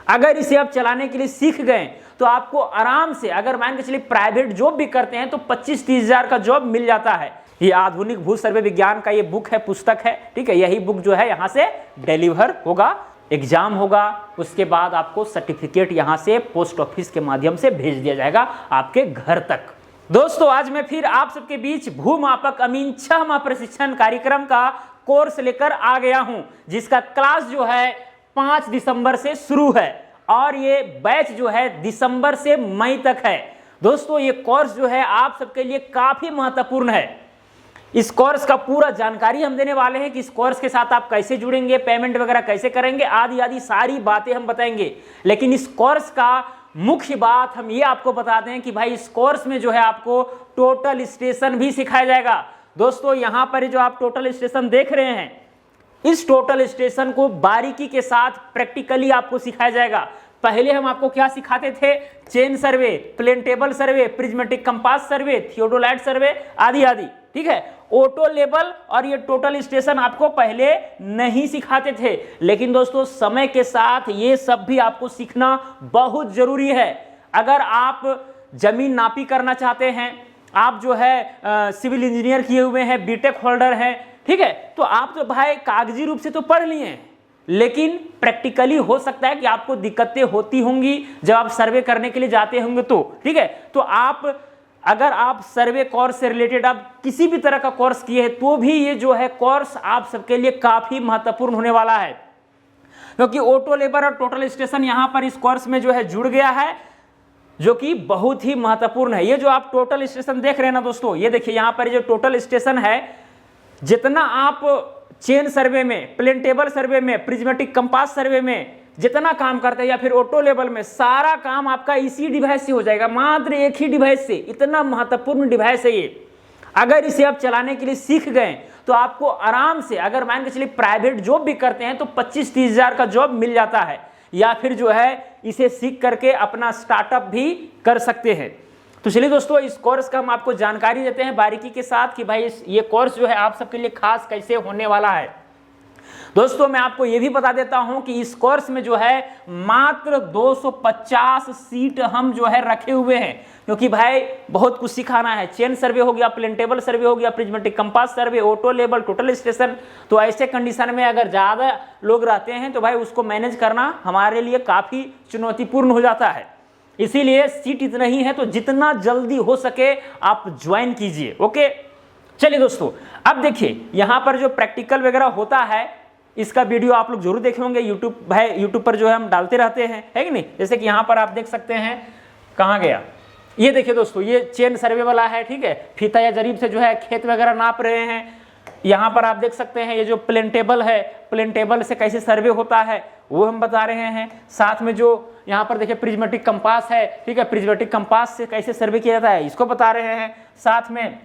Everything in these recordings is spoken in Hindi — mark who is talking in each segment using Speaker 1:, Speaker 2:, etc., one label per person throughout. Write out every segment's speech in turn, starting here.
Speaker 1: अगर इसे आप चलाने के लिए सीख गए तो आपको आराम से, अगर मान के चलिए प्राइवेट जॉब भी करते हैं तो 25-30 हजार का जॉब मिल जाता है। ये आधुनिक भू सर्वे विज्ञान का ये बुक है, पुस्तक है, ठीक है। यही बुक जो है यहाँ से डिलीवर होगा, एग्जाम होगा, उसके बाद आपको सर्टिफिकेट यहाँ से पोस्ट ऑफिस के माध्यम से भेज दिया जाएगा आपके घर तक। दोस्तों आज मैं फिर आप सबके बीच भूमापक अमीन 6 माह प्रशिक्षण कार्यक्रम का कोर्स लेकर आ गया हूं, जिसका क्लास जो है 5 दिसंबर से शुरू है और ये बैच जो है दिसंबर से मई तक है। दोस्तों ये कोर्स जो है आप सबके लिए काफी महत्वपूर्ण है। इस कोर्स का पूरा जानकारी हम देने वाले हैं कि इस कोर्स के साथ आप कैसे जुड़ेंगे, पेमेंट वगैरह कैसे करेंगे, आदि आदि सारी बातें हम बताएंगे। लेकिन इस कोर्स का मुख्य बात हम ये आपको बता दें कि भाई इस कोर्स में जो है आपको टोटल स्टेशन भी सिखाया जाएगा। दोस्तों यहाँ पर जो आप टोटल स्टेशन देख रहे हैं, इस टोटल स्टेशन को बारीकी के साथ प्रैक्टिकली आपको सिखाया जाएगा। पहले हम आपको क्या सिखाते थे? Chain survey, plane table survey, prismatic compass survey, theodolite survey आदि आदि, ठीक है। ऑटो लेबल और ये टोटल स्टेशन आपको पहले नहीं सिखाते थे, लेकिन दोस्तों समय के साथ ये सब भी आपको सीखना बहुत जरूरी है। अगर आप जमीन नापी करना चाहते हैं, आप जो है सिविल इंजीनियर किए हुए हैं, बीटेक होल्डर हैं, ठीक है, तो आप तो भाई कागजी रूप से तो पढ़ लिए हैं, लेकिन प्रैक्टिकली हो सकता है कि आपको दिक्कतें होती होंगी जब आप सर्वे करने के लिए जाते होंगे तो, ठीक है। तो आप अगर आप सर्वे कोर्स से रिलेटेड आप किसी भी तरह का कोर्स किए हैं तो भी ये जो है कोर्स आप सबके लिए काफी महत्वपूर्ण होने वाला है, क्योंकि ऑटो लेबर और टोटल स्टेशन यहाँ पर इस कोर्स में जो है जुड़ गया है, जो कि बहुत ही महत्वपूर्ण है। ये जो आप टोटल स्टेशन देख रहे हैं ना दोस्तों, ये देखिए यहाँ पर जो टोटल स्टेशन है, जितना आप चेन सर्वे में, प्लेन टेबल सर्वे में, प्रिज्मेटिक कंपास सर्वे में जितना काम करते हैं या फिर ऑटो लेवल में, सारा काम आपका इसी डिवाइस से हो जाएगा, मात्र एक ही डिवाइस से। इतना महत्वपूर्ण डिवाइस है ये। अगर इसे आप चलाने के लिए सीख गए तो आपको आराम से, अगर मान के चलिए प्राइवेट जॉब भी करते हैं तो 25-30 हजार का जॉब मिल जाता है, या फिर जो है इसे सीख करके अपना स्टार्टअप भी कर सकते हैं। तो चलिए दोस्तों इस कोर्स का हम आपको जानकारी देते हैं बारीकी के साथ कि भाई ये कोर्स जो है आप सबके लिए खास कैसे होने वाला है। दोस्तों मैं आपको ये भी बता देता हूं कि इस कोर्स में जो है मात्र 250 सीट हम जो है रखे हुए हैं, क्योंकि भाई बहुत कुछ सिखाना है। चेन सर्वे हो गया, प्लेन टेबल सर्वे हो गया, प्रिज्मेटिक कंपास सर्वे, ऑटो लेबल, टोटल स्टेशन। तो ऐसे कंडीशन में अगर ज्यादा लोग रहते हैं तो भाई उसको मैनेज करना हमारे लिए काफी चुनौतीपूर्ण हो जाता है। इसीलिए सीट इतना ही है, तो जितना जल्दी हो सके आप ज्वाइन कीजिए। ओके चलिए दोस्तों, अब देखिए यहाँ पर जो प्रैक्टिकल वगैरह होता है इसका वीडियो आप लोग जरूर देखे होंगे। यूट्यूब पर जो है हम डालते रहते हैं, है कि नहीं। जैसे कि यहाँ पर आप देख सकते हैं, कहाँ गया, ये देखिए दोस्तों, ये चेन सर्वे वाला है, ठीक है। फीता या जरीब से जो है खेत वगैरह नाप रहे हैं। यहाँ पर आप देख सकते हैं ये जो प्लेन टेबल है, प्लेन टेबल से कैसे सर्वे होता है वो हम बता रहे हैं। साथ में जो यहाँ पर देखिए प्रिज्मेटिक कंपास है, ठीक है, प्रिज्मेटिक कंपास से कैसे सर्वे किया जाता है इसको बता रहे हैं। साथ में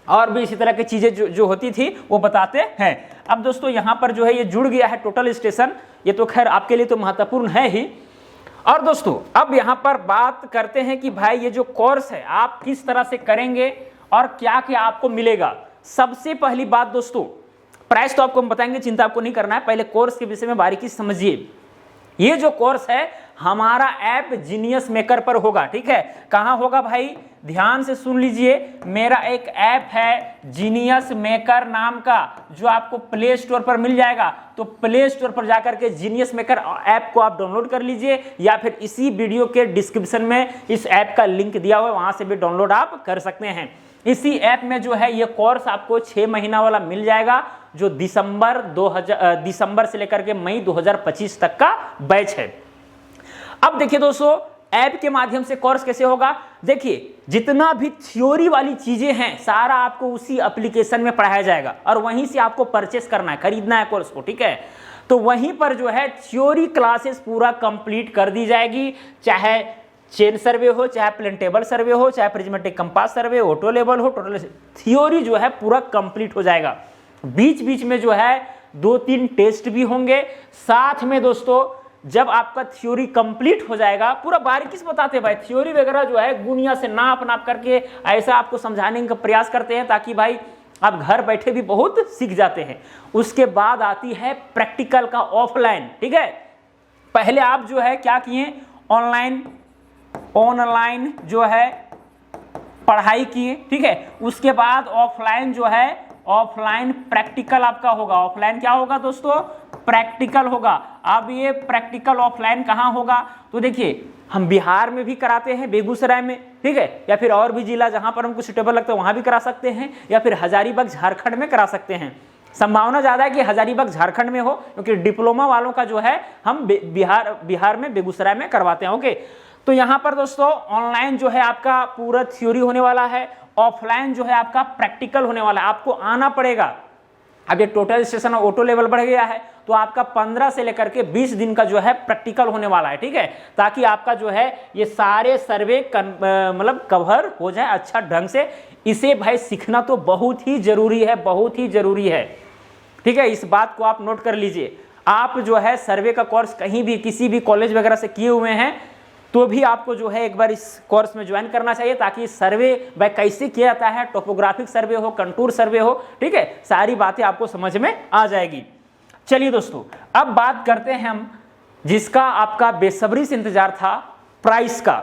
Speaker 1: और भी इसी तरह की चीजें जो होती थी वो बताते हैं। अब दोस्तों यहाँ पर जो है ये जुड़ गया है टोटल स्टेशन, ये तो खैर आपके लिए तो महत्वपूर्ण है ही। और दोस्तों अब यहाँ पर बात करते हैं कि भाई ये जो कोर्स है आप किस तरह से करेंगे और क्या क्या आपको मिलेगा। सबसे पहली बात दोस्तों, प्राइस तो आपको हम बताएंगे, चिंता आपको नहीं करना है। पहले कोर्स के विषय में बारीकी से समझिए। ये जो कोर्स है हमारा ऐप जीनियस मेकर पर होगा, ठीक है। कहाँ होगा भाई, ध्यान से सुन लीजिए। मेरा एक ऐप है जीनियस मेकर नाम का, जो आपको प्ले स्टोर पर मिल जाएगा। तो प्ले स्टोर पर जाकर के जीनियस मेकर ऐप को आप डाउनलोड कर लीजिए, या फिर इसी वीडियो के डिस्क्रिप्शन में इस ऐप का लिंक दिया हुआ है, वहां से भी डाउनलोड आप कर सकते हैं। इसी ऐप में जो है ये कोर्स आपको 6 महीना वाला मिल जाएगा, जो दिसंबर से लेकर के मई 2025 तक का बैच है। अब देखिए दोस्तों ऐप के माध्यम से कोर्स कैसे होगा। देखिए जितना भी थ्योरी वाली चीजें हैं सारा आपको उसी एप्लीकेशन में पढ़ाया जाएगा, और वहीं से आपको परचेस करना है, खरीदना है कोर्स को, ठीक है। तो वहीं पर जो है थ्योरी क्लासेस पूरा कंप्लीट कर दी जाएगी, चाहे चेन सर्वे हो, चाहे प्लेन टेबल सर्वे हो, चाहे प्रिज्मेटिक कंपास सर्वे, ऑटो लेवल हो, टोटल थ्योरी जो है पूरा कंप्लीट हो जाएगा। बीच बीच में जो है 2-3 टेस्ट भी होंगे। साथ में दोस्तों जब आपका थ्योरी कंप्लीट हो जाएगा, पूरा बारीकी से बताते हैं भाई, थ्योरी वगैरह जो है गुनिया से नाप करके ऐसा आपको समझाने का प्रयास करते हैं, ताकि भाई आप घर बैठे भी बहुत सीख जाते हैं। उसके बाद आती है प्रैक्टिकल का ऑफलाइन, ठीक है। पहले आप जो है क्या किए, ऑनलाइन जो है पढ़ाई किए, ठीक है। उसके बाद ऑफलाइन जो है, ऑफलाइन प्रैक्टिकल आपका होगा। ऑफलाइन क्या होगा दोस्तों, प्रैक्टिकल होगा। अब ये प्रैक्टिकल ऑफलाइन कहाँ होगा, तो देखिए हम बिहार में भी कराते हैं, बेगूसराय में, ठीक है, या फिर और भी जिला जहां पर हमको सुटेबल लगता है वहां भी करा सकते हैं, या फिर हजारीबाग झारखंड में करा सकते हैं। संभावना ज्यादा है कि हजारीबाग झारखंड में हो, क्योंकि डिप्लोमा वालों का जो है हम बिहार में बेगूसराय में करवाते हैं। ओके, तो यहाँ पर दोस्तों ऑनलाइन जो है आपका पूरा थ्योरी होने वाला है, ऑफलाइन जो है आपका प्रैक्टिकल होने वाला है। आपको आना पड़ेगा। अब ये टोटल स्टेशन और ऑटो लेवल बढ़ गया है, तो आपका 15 से लेकर के 20 दिन का जो है प्रैक्टिकल होने वाला है, ठीक है, ताकि आपका जो है ये सारे सर्वे मतलब कवर हो जाए अच्छा ढंग से। इसे भाई सीखना तो बहुत ही जरूरी है, बहुत ही जरूरी है, ठीक है। इस बात को आप नोट कर लीजिए। आप जो है सर्वे का कोर्स कहीं भी किसी भी कॉलेज वगैरह से किए हुए हैं तो भी आपको जो है एक बार इस कोर्स में ज्वाइन करना चाहिए, ताकि सर्वे भाई कैसे किया जाता है, टोपोग्राफिक सर्वे हो, कंटूर सर्वे हो, ठीक है, सारी बातें आपको समझ में आ जाएगी। चलिए दोस्तों, अब बात करते हैं हम जिसका आपका बेसब्री से इंतजार था, प्राइस का।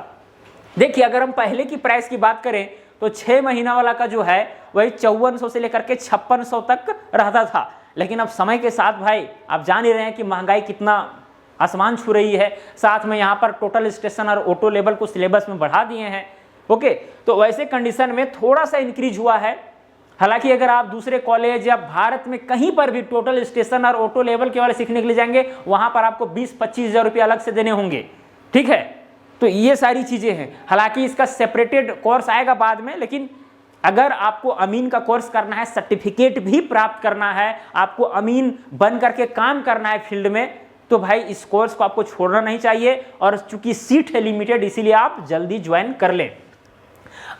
Speaker 1: देखिए अगर हम पहले की प्राइस की बात करें तो 6 महीना वाला का जो है वही 5400 से लेकर के 5600 तक रहता था। लेकिन अब समय के साथ भाई आप जान ही रहे हैं कि महंगाई कितना आसमान छू रही है। साथ में यहाँ पर टोटल स्टेशन और ऑटो लेवल को सिलेबस में बढ़ा दिए हैं। ओके, तो वैसे कंडीशन में थोड़ा सा इंक्रीज हुआ है। हालांकि अगर आप दूसरे कॉलेज या भारत में कहीं पर भी टोटल स्टेशन और ऑटो लेवल के वाले सीखने के लिए जाएंगे, वहां पर आपको 20-25 हज़ार रुपये अलग से देने होंगे, ठीक है। तो ये सारी चीजें हैं। हालांकि इसका सेपरेटेड कोर्स आएगा बाद में, लेकिन अगर आपको अमीन का कोर्स करना है, सर्टिफिकेट भी प्राप्त करना है, आपको अमीन बन करके काम करना है फील्ड में, तो भाई इस कोर्स को आपको छोड़ना नहीं चाहिए। और चूंकि सीट है लिमिटेड, इसीलिए आप जल्दी ज्वाइन कर लें।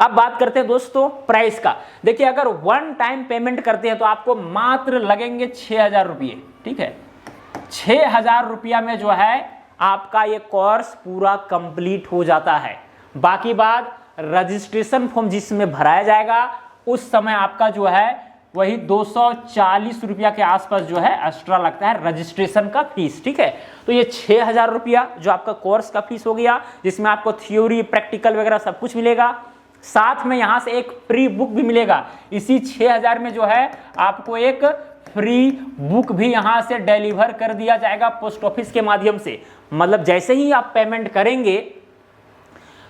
Speaker 1: अब बात करते हैं दोस्तों प्राइस का। देखिए अगर वन टाइम पेमेंट करते हैं तो आपको मात्र लगेंगे 6000 रुपये, ठीक है। 6000 रुपया में जो है आपका ये कोर्स पूरा कंप्लीट हो जाता है। बाकी बात रजिस्ट्रेशन फॉर्म जिसमें भराया जाएगा उस समय आपका जो है वही 240 रुपया के आसपास जो है एक्स्ट्रा लगता है रजिस्ट्रेशन का फीस, ठीक है। तो ये 6000 रुपया जो आपका कोर्स का फीस हो गया, जिसमें आपको थ्योरी प्रैक्टिकल वगैरह सब कुछ मिलेगा। साथ में यहाँ से एक फ्री बुक भी मिलेगा। इसी 6000 में जो है आपको एक फ्री बुक भी यहाँ से डिलीवर कर दिया जाएगा पोस्ट ऑफिस के माध्यम से। मतलब जैसे ही आप पेमेंट करेंगे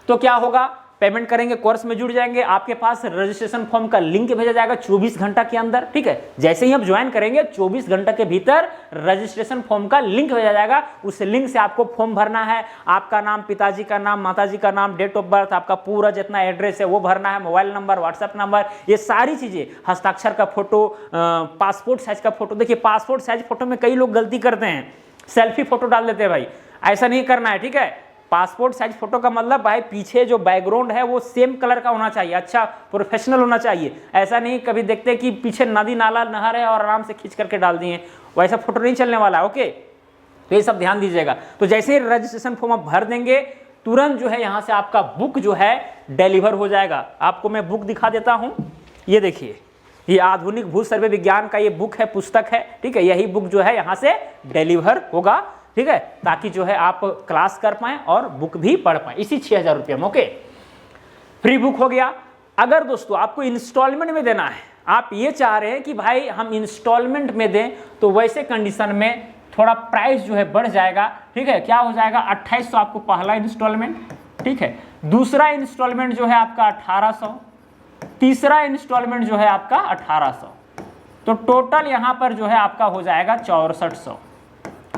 Speaker 1: तो क्या होगा, पेमेंट करेंगे, कोर्स में जुड़ जाएंगे, आपके पास रजिस्ट्रेशन फॉर्म का लिंक भेजा जाएगा 24 घंटा के अंदर, ठीक है। जैसे ही आप ज्वाइन करेंगे 24 घंटा के भीतर रजिस्ट्रेशन फॉर्म का लिंक भेजा जाएगा। उस लिंक से आपको फॉर्म भरना है, आपका नाम, पिताजी का नाम, माताजी का नाम, डेट ऑफ बर्थ, आपका पूरा जितना एड्रेस है वो भरना है, मोबाइल नंबर, व्हाट्सएप नंबर, ये सारी चीजें, हस्ताक्षर का फोटो, पासपोर्ट साइज का फोटो। देखिए पासपोर्ट साइज फोटो में कई लोग गलती करते हैं, सेल्फी फोटो डाल देते हैं। भाई ऐसा नहीं करना है, ठीक है। पासपोर्ट साइज फोटो का मतलब भाई पीछे जो बैकग्राउंड है वो सेम कलर का होना चाहिए, अच्छा प्रोफेशनल होना चाहिए। ऐसा नहीं कभी देखते कि पीछे नदी नाला नहर है और आराम से खींच करके डाल दिए, वैसा फोटो नहीं चलने वाला। ओके, तो ये सब ध्यान दीजिएगा। तो जैसे ही रजिस्ट्रेशन फॉर्म आप भर देंगे तुरंत जो है यहाँ से आपका बुक जो है डिलीवर हो जाएगा। आपको मैं बुक दिखा देता हूँ, ये देखिए, ये आधुनिक भू सर्वे विज्ञान का ये बुक है, पुस्तक है, ठीक है। यही बुक जो है यहाँ से डिलीवर होगा, ठीक है, ताकि जो है आप क्लास कर पाएं और बुक भी पढ़ पाएं इसी 6000 रुपये में। ओके, फ्री बुक हो गया। अगर दोस्तों आपको इंस्टॉलमेंट में देना है, आप ये चाह रहे हैं कि भाई हम इंस्टॉलमेंट में दें, तो वैसे कंडीशन में थोड़ा प्राइस जो है बढ़ जाएगा, ठीक है। क्या हो जाएगा, 2800 आपको पहला इंस्टॉलमेंट, ठीक है। दूसरा इंस्टॉलमेंट जो है आपका 1800, तीसरा इंस्टॉलमेंट जो है आपका 1800, तो टोटल यहाँ पर जो है आपका हो जाएगा 6400।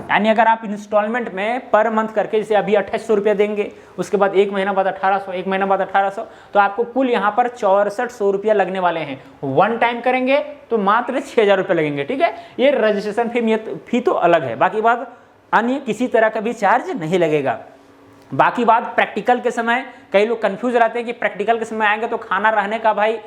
Speaker 1: यानी अगर आप इंस्टॉलमेंट में पर मंथ करके, जैसे अभी 2800 रुपया देंगे, उसके बाद 1 महीना बाद 1800, 1 महीना बाद 1800, तो आपको कुल यहाँ पर 6400 रुपया लगने वाले हैं। वन टाइम करेंगे तो मात्र 6000 रुपये लगेंगे, ठीक है। ये रजिस्ट्रेशन फी तो अलग है, बाकी बात अन्य किसी तरह का भी चार्ज नहीं लगेगा। बाकी बात प्रैक्टिकल के समय कई लोग कंफ्यूज रहते हैं कि प्रैक्टिकल के समय आएंगे तो खाना रहने का भाई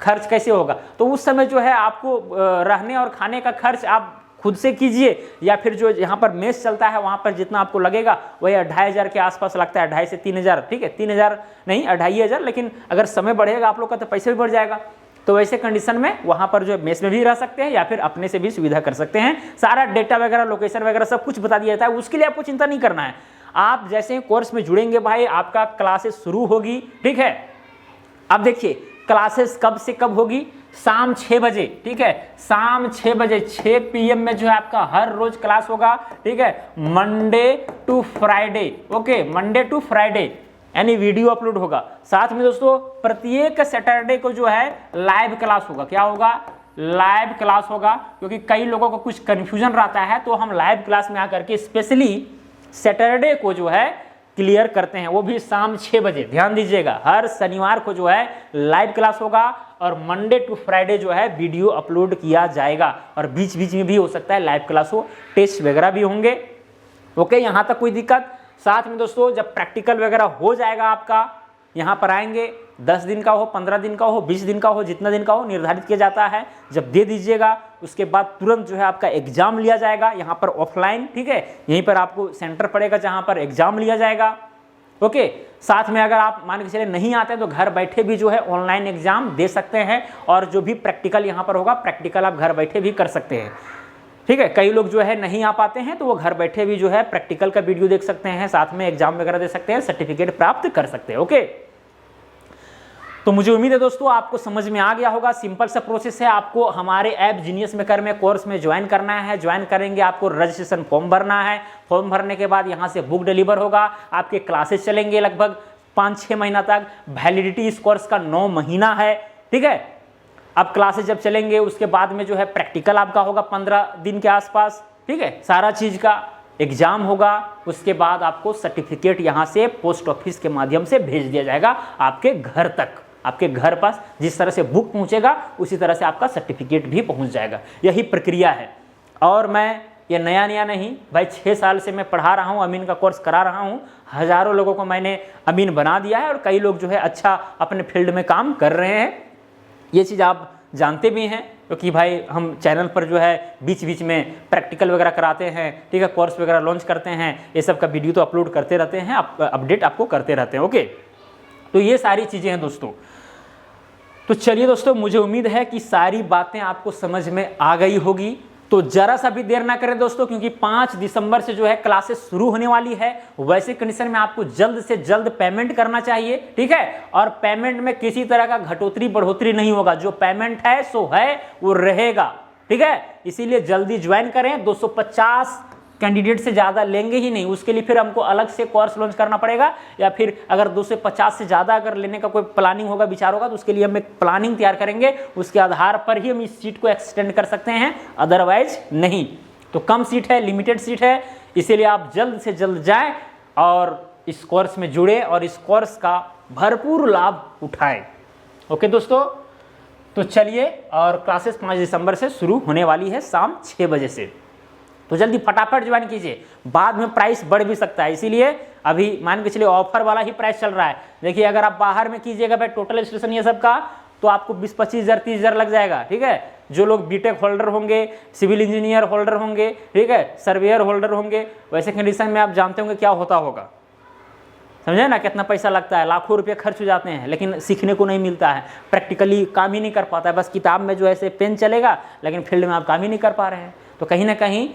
Speaker 1: खर्च कैसे होगा। तो उस समय जो है आपको रहने और खाने का खर्च आप खुद से कीजिए, या फिर जो यहाँ पर मेस चलता है वहाँ पर जितना आपको लगेगा वही 2500 के आसपास लगता है, 2500 से 3000, ठीक है। 3000 नहीं 2500, लेकिन अगर समय बढ़ेगा आप लोग का तो पैसे भी बढ़ जाएगा। तो वैसे कंडीशन में वहां पर जो मेस में भी रह सकते हैं या फिर अपने से भी सुविधा कर सकते हैं। सारा डेटा वगैरह, लोकेशन वगैरह सब कुछ बता दिया जाता है, उसके लिए आपको चिंता नहीं करना है। आप जैसे ही कोर्स में जुड़ेंगे भाई, आपका क्लासेस शुरू होगी, ठीक है। अब देखिए क्लासेस कब से कब होगी, शाम 6 बजे, ठीक है, शाम 6 बजे 6 PM में जो है आपका हर रोज क्लास होगा, ठीक है, Monday to Friday, okay, Monday to Friday, यानी वीडियो अपलोड होगा। साथ में दोस्तों प्रत्येक सैटरडे को जो है लाइव क्लास होगा। क्या होगा? लाइव क्लास होगा, क्योंकि कई लोगों को कुछ कंफ्यूजन रहता है, तो हम लाइव क्लास में आकर के स्पेशली सैटरडे को जो है क्लियर करते हैं, वो भी शाम 6 बजे। ध्यान दीजिएगा, हर शनिवार को जो है लाइव क्लास होगा और मंडे टू फ्राइडे जो है वीडियो अपलोड किया जाएगा, और बीच बीच में भी हो सकता है लाइव क्लास हो, टेस्ट वगैरह भी होंगे। ओके, यहाँ तक कोई दिक्कत? साथ में दोस्तों जब प्रैक्टिकल वगैरह हो जाएगा आपका, यहाँ पर आएंगे, 10 दिन का हो, 15 दिन का हो, 20 दिन का हो, जितना दिन का हो निर्धारित किया जाता है। जब दे दीजिएगा उसके बाद तुरंत जो है आपका एग्जाम लिया जाएगा, यहाँ पर ऑफलाइन, ठीक है, यहीं पर आपको सेंटर पड़ेगा जहाँ पर एग्जाम लिया जाएगा। ओके, साथ में अगर आप मान के चले नहीं आते हैं तो घर बैठे भी जो है ऑनलाइन एग्जाम दे सकते हैं, और जो भी प्रैक्टिकल यहाँ पर होगा प्रैक्टिकल आप घर बैठे भी कर सकते हैं, ठीक है। कई लोग जो है नहीं आ पाते हैं तो वो घर बैठे भी जो है प्रैक्टिकल का वीडियो देख सकते हैं, साथ में एग्जाम वगैरह दे सकते हैं, सर्टिफिकेट प्राप्त कर सकते हैं। ओके, तो मुझे उम्मीद है दोस्तों आपको समझ में आ गया होगा। सिंपल सा प्रोसेस है, आपको हमारे ऐप जीनियस मेकर में कोर्स में ज्वाइन करना है। ज्वाइन करेंगे, आपको रजिस्ट्रेशन फॉर्म भरना है। फॉर्म भरने के बाद यहाँ से बुक डिलीवर होगा, आपके क्लासेस चलेंगे लगभग 5-6 महीना तक। वैलिडिटी इस कोर्स का 9 महीना है, ठीक है। अब क्लासेस जब चलेंगे उसके बाद में जो है प्रैक्टिकल आपका होगा 15 दिन के आसपास, ठीक है, सारा चीज का एग्जाम होगा। उसके बाद आपको सर्टिफिकेट यहाँ से पोस्ट ऑफिस के माध्यम से भेज दिया जाएगा आपके घर तक। आपके घर पास जिस तरह से बुक पहुँचेगा उसी तरह से आपका सर्टिफिकेट भी पहुँच जाएगा। यही प्रक्रिया है, और मैं ये नया नहीं भाई, 6 साल से मैं पढ़ा रहा हूँ, अमीन का कोर्स करा रहा हूँ। हज़ारों लोगों को मैंने अमीन बना दिया है, और कई लोग जो है अच्छा अपने फील्ड में काम कर रहे हैं। ये चीज़ आप जानते भी हैं, क्योंकि भाई हम चैनल पर जो है बीच बीच में प्रैक्टिकल वगैरह कराते हैं, ठीक है, कोर्स वगैरह लॉन्च करते हैं, ये सब का वीडियो तो अपलोड करते रहते हैं, अपडेट आपको करते रहते हैं। ओके, तो ये सारी चीज़ें हैं दोस्तों। तो चलिए दोस्तों, मुझे उम्मीद है कि सारी बातें आपको समझ में आ गई होगी। तो जरा सा भी देर ना करें दोस्तों, क्योंकि 5 दिसंबर से जो है क्लासेस शुरू होने वाली है। वैसे कंडीशन में आपको जल्द से जल्द पेमेंट करना चाहिए, ठीक है, और पेमेंट में किसी तरह का घटोतरी बढ़ोतरी नहीं होगा। जो पेमेंट है सो है, वो रहेगा, ठीक है। इसीलिए जल्दी ज्वाइन करें। 250 कैंडिडेट से ज़्यादा लेंगे ही नहीं, उसके लिए फिर हमको अलग से कोर्स लॉन्च करना पड़ेगा, या फिर अगर 250 से ज़्यादा अगर लेने का कोई प्लानिंग होगा, विचार होगा, तो उसके लिए हम एक प्लानिंग तैयार करेंगे। उसके आधार पर ही हम इस सीट को एक्सटेंड कर सकते हैं, अदरवाइज नहीं। तो कम सीट है, लिमिटेड सीट है, इसीलिए आप जल्द से जल्द जाएं और इस कोर्स में जुड़े और इस कोर्स का भरपूर लाभ उठाएं। ओके दोस्तों, तो चलिए, और क्लासेस 5 दिसंबर से शुरू होने वाली है शाम 6 बजे से। तो जल्दी फटाफट ज्वाइन कीजिए, बाद में प्राइस बढ़ भी सकता है, इसीलिए अभी मान के चलिए ऑफर वाला ही प्राइस चल रहा है। देखिए, अगर आप बाहर में कीजिएगा भाई टोटल रजिस्ट्रेशन ये सब का, तो आपको 20-25 हज़ार 30 हज़ार लग जाएगा, ठीक है। जो लोग बीटेक होल्डर होंगे, सिविल इंजीनियर होल्डर होंगे, ठीक है, सर्वेयर होल्डर होंगे, वैसे कंडीशन में आप जानते होंगे क्या होगा, समझे ना, कितना पैसा लगता है, लाखों रुपये खर्च हो जाते हैं, लेकिन सीखने को नहीं मिलता है, प्रैक्टिकली काम ही नहीं कर पाता है। बस किताब में जो ऐसे पेन चलेगा, लेकिन फील्ड में आप काम ही नहीं कर पा रहे हैं। तो कहीं ना कहीं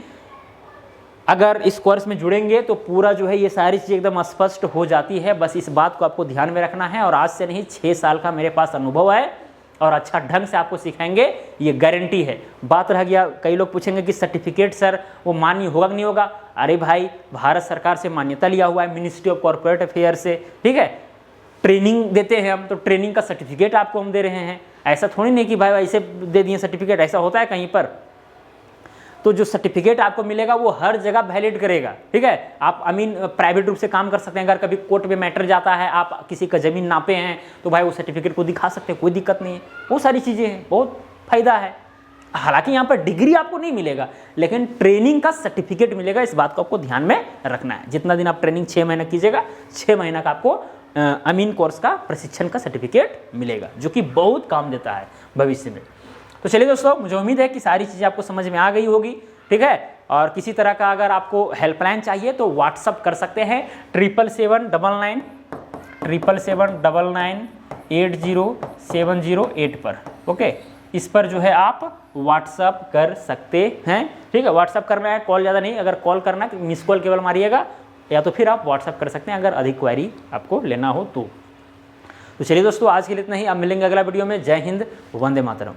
Speaker 1: अगर इस कोर्स में जुड़ेंगे तो पूरा जो है ये सारी चीज़ एकदम स्पष्ट हो जाती है। बस इस बात को आपको ध्यान में रखना है, और आज से नहीं, 6 साल का मेरे पास अनुभव है, और अच्छा ढंग से आपको सिखाएंगे, ये गारंटी है। बात रह गया, कई लोग पूछेंगे कि सर्टिफिकेट सर वो मान्य होगा कि नहीं होगा। अरे भाई, भारत सरकार से मान्यता लिया हुआ है, मिनिस्ट्री ऑफ कॉर्पोरेट अफेयर से, ठीक है। ट्रेनिंग देते हैं हम, तो ट्रेनिंग का सर्टिफिकेट आपको हम दे रहे हैं। ऐसा थोड़ी नहीं कि भाई ऐसे दे दिए सर्टिफिकेट, ऐसा होता है कहीं पर। तो जो सर्टिफिकेट आपको मिलेगा वो हर जगह वैलिड करेगा, ठीक है। आप प्राइवेट रूप से काम कर सकते हैं, अगर कभी कोर्ट में मैटर जाता है, आप किसी का ज़मीन नापे हैं, तो भाई वो सर्टिफिकेट को दिखा सकते हैं, कोई दिक्कत नहीं है। वो सारी चीज़ें हैं, बहुत फ़ायदा है। हालांकि यहाँ पर डिग्री आपको नहीं मिलेगा, लेकिन ट्रेनिंग का सर्टिफिकेट मिलेगा। इस बात को आपको ध्यान में रखना है। जितना दिन आप ट्रेनिंग 6 महीना कीजिएगा, 6 महीना का आपको अमीन कोर्स का प्रशिक्षण का सर्टिफिकेट मिलेगा, जो कि बहुत काम देता है भविष्य में। तो चलिए दोस्तों, मुझे उम्मीद है कि सारी चीज़ें आपको समझ में आ गई होगी, ठीक है। और किसी तरह का अगर आपको हेल्पलाइन चाहिए तो व्हाट्सअप कर सकते हैं 77799 807008 पर। ओके, इस पर जो है आप व्हाट्सअप कर सकते हैं। ठीक है, व्हाट्सअप करना है, कॉल ज़्यादा नहीं। अगर कॉल करना है तो मिस कॉल केवल मारिएगा, या तो फिर आप व्हाट्सअप कर सकते हैं अगर अधिक क्वेरी आपको लेना हो तो चलिए दोस्तों, आज के लिए इतना ही। अब मिलेंगे अगला वीडियो में। जय हिंद, वंदे मातरम।